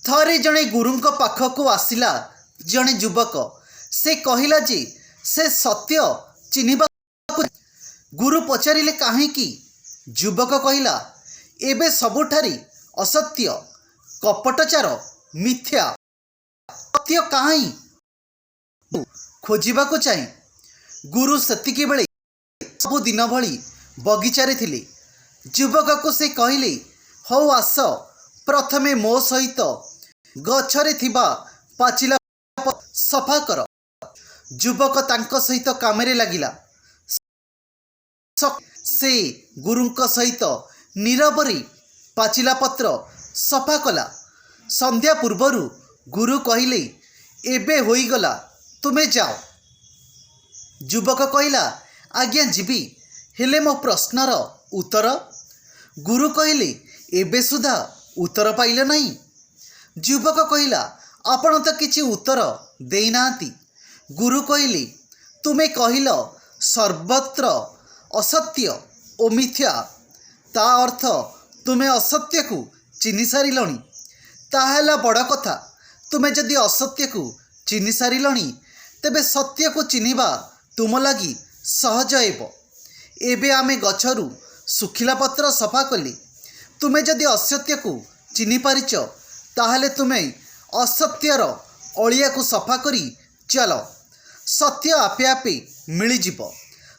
थरे जड़े गुरु पाखक आसला जड़े युवक से कहला जे से सत्य चिन्हवा। गुरु पचारिले काहेकि युवक कहला एबे सबुठारी असत्य कपटचार मिथ्या सत्य काहीं खोजिबा को चाहे। गुरु सेतिके बेले सबु दिन भली बगीचारे थिले। युवक को से कहले हौ आस प्रथमे मो सहित गछरे थिबा पाचिला सफा कर। युवक तांको सहित कामरे लागिला। से गुरुंक सहित नीरवरी पाचिला पत्र सफा कला। संध्या पूर्वरु गुरु कहले एबे होईगला तुमे जाओ। युवक कहला आज्ञा जीवी हेले मो प्रश्नर उत्तर। गुरु कहले एबे सुधा उत्तर पाइले नहीं। युवक कहला आपण तो किछि उत्तर देइनांती। गुरु कहले तुमे कहिल सर्वत्र असत्य ओ मिथ्या, ता अर्थ तुमे असत्य को चिन्हि सारिलणी। ताहेला बड़ कथा। तुमे जदि असत्य को चिन्हि सारिलणी तेबे सत्य को चिन्हिबा तुम लगी सहज हेब। एबे आमे गछरु सुखिला पत्र सफा कले। तुमे जदि असत्य को चिन्हि पारिच ताहले तुमे असत्यर अलिया को सफा करी चल। सत्य आपे आपे मिलिजिब।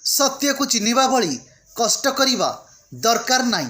सत्य को चिन्हिबा भली कष्ट करिबा दरकार नाही।